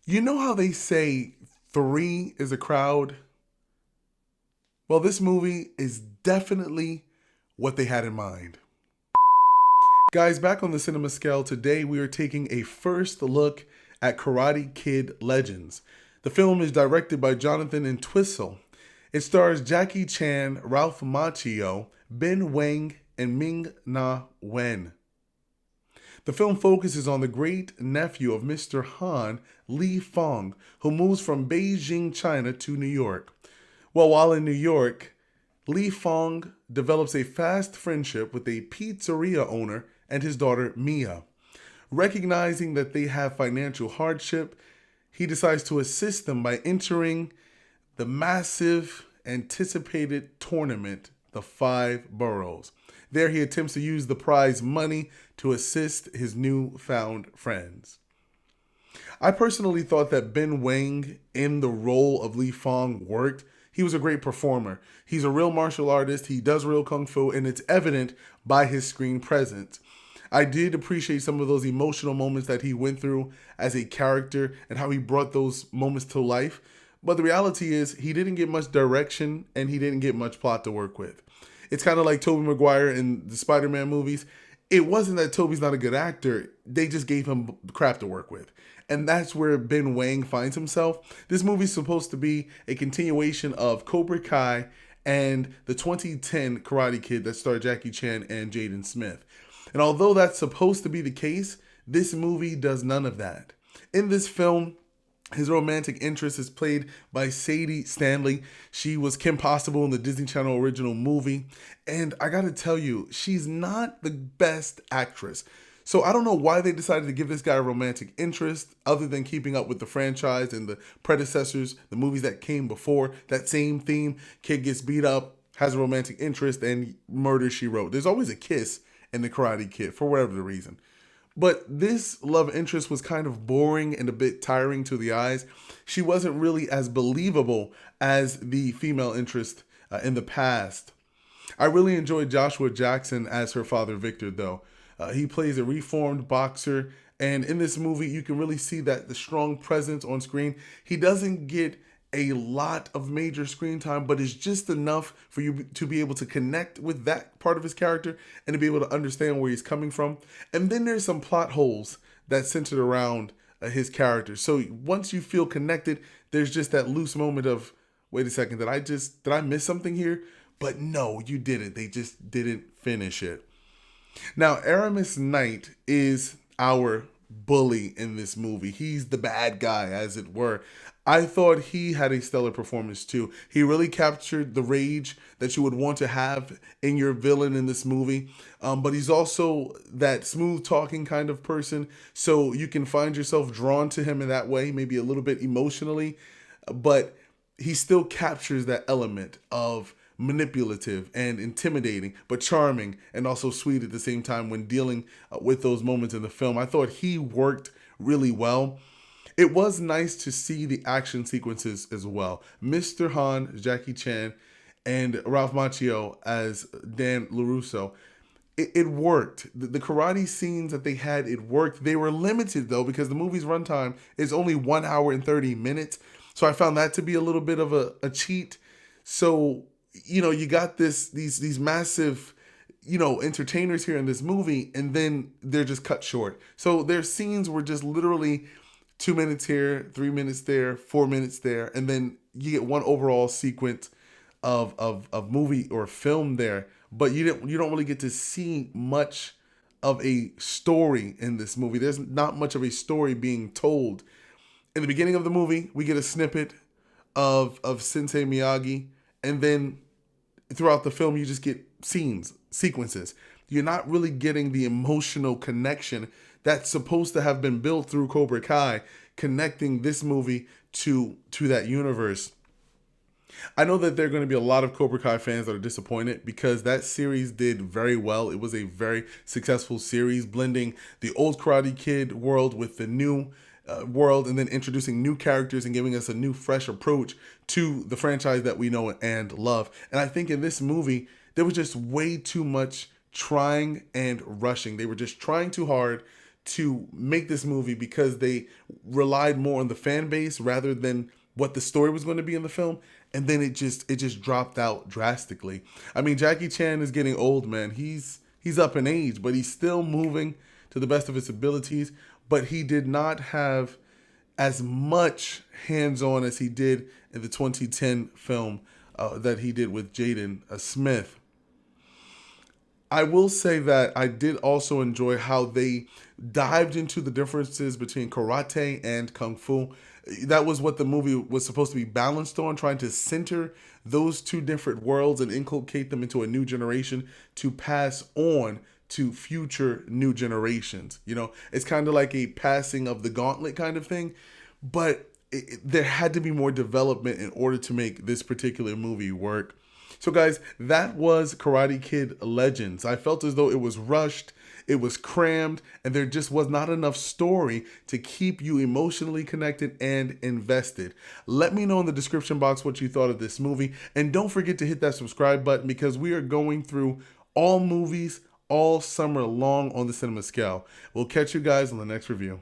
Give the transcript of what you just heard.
You know how they say three is a crowd? Well, this movie is definitely what they had in mind. Guys, back on the cinema scale, today we are taking a first look at Karate Kid Legends. The film is directed by Jonathan Entwistle. It stars Jackie Chan, Ralph Macchio, Ben Wang, and Ming Na Wen. The film focuses on the great nephew of Mr. Han, Li Fong, who moves from Beijing, China to New York. Well, while in New York, Li Fong develops a fast friendship with a pizzeria owner and his daughter Mia. Recognizing that they have financial hardship, he decides to assist them by entering the massive anticipated tournament, the Five Boroughs. There he attempts to use the prize money to assist his newfound friends. I personally thought that Ben Wang in the role of Li Fong worked. He was a great performer. He's a real martial artist. He does real kung fu, and it's evident by his screen presence. I did appreciate some of those emotional moments that he went through as a character and how he brought those moments to life. But the reality is he didn't get much direction and he didn't get much plot to work with. It's kind of like Tobey Maguire in the Spider-Man movies. It wasn't that Tobey's not a good actor. They just gave him crap to work with. And that's where Ben Wang finds himself. This movie's supposed to be a continuation of Cobra Kai and the 2010 Karate Kid that starred Jackie Chan and Jaden Smith. And although that's supposed to be the case, this movie does none of that. In this film, his romantic interest is played by Sadie Stanley. She was Kim Possible in the Disney Channel original movie. And I gotta tell you, she's not the best actress. So I don't know why they decided to give this guy a romantic interest other than keeping up with the franchise and the predecessors, the movies that came before. That same theme, kid gets beat up, has a romantic interest, and murder, she wrote. There's always a kiss in the Karate Kid for whatever the reason. But this love interest was kind of boring and a bit tiring to the eyes. She wasn't really as believable as the female interest in the past. I really enjoyed Joshua Jackson as her father, Victor, though. He plays a reformed boxer, and in this movie, you can really see that the strong presence on screen. He doesn't get a lot of major screen time, but it's just enough for you to be able to connect with that part of his character and to be able to understand where he's coming from. And then there's some plot holes that centered around his character. So once you feel connected, there's just that loose moment of, wait a second, did I miss something here? But no, you didn't. They just didn't finish it. Now, Aramis Knight is our bully in this movie. He's the bad guy, as it were. I thought he had a stellar performance too. He really captured the rage that you would want to have in your villain in this movie. But he's also that smooth talking kind of person. So you can find yourself drawn to him in that way, maybe a little bit emotionally. But he still captures that element of manipulative and intimidating, but charming and also sweet at the same time when dealing with those moments in the film. I thought he worked really well. It was nice to see the action sequences as well. Mr. Han, Jackie Chan, and Ralph Macchio as Dan LaRusso. It worked. The karate scenes that they had, it worked. They were limited though because the movie's runtime is only 1 hour and 30 minutes. So I found that to be a little bit of a cheat. So, you got these massive, entertainers here in this movie, and then they're just cut short. So their scenes were just literally 2 minutes here, 3 minutes there, 4 minutes there, and then you get one overall sequence of movie or film there. But you don't really get to see much of a story in this movie. There's not much of a story being told. In the beginning of the movie, we get a snippet of Sensei Miyagi, and then throughout the film, you just get sequences. You're not really getting the emotional connection that's supposed to have been built through Cobra Kai, connecting this movie to that universe. I know that there are going to be a lot of Cobra Kai fans that are disappointed because that series did very well. It was a very successful series, blending the old Karate Kid world with the new world, and then introducing new characters and giving us a new, fresh approach to the franchise that we know and love. And I think in this movie, there was just way too much trying and rushing. They were just trying too hard to make this movie because they relied more on the fan base rather than what the story was going to be in the film, and then it just dropped out drastically. I mean, Jackie Chan is getting old, man. He's up in age, but he's still moving to the best of his abilities, but he did not have as much hands-on as he did in the 2010 film that he did with Jaden Smith. I will say that I did also enjoy how they dived into the differences between karate and kung fu. That was what the movie was supposed to be balanced on, trying to center those two different worlds and inculcate them into a new generation to pass on to future new generations. You know, it's kind of like a passing of the gauntlet kind of thing, but there had to be more development in order to make this particular movie work. So guys, that was Karate Kid Legends. I felt as though it was rushed, it was crammed, and there just was not enough story to keep you emotionally connected and invested. Let me know in the description box what you thought of this movie, and don't forget to hit that subscribe button because we are going through all movies all summer long on the Cinema Scale. We'll catch you guys on the next review.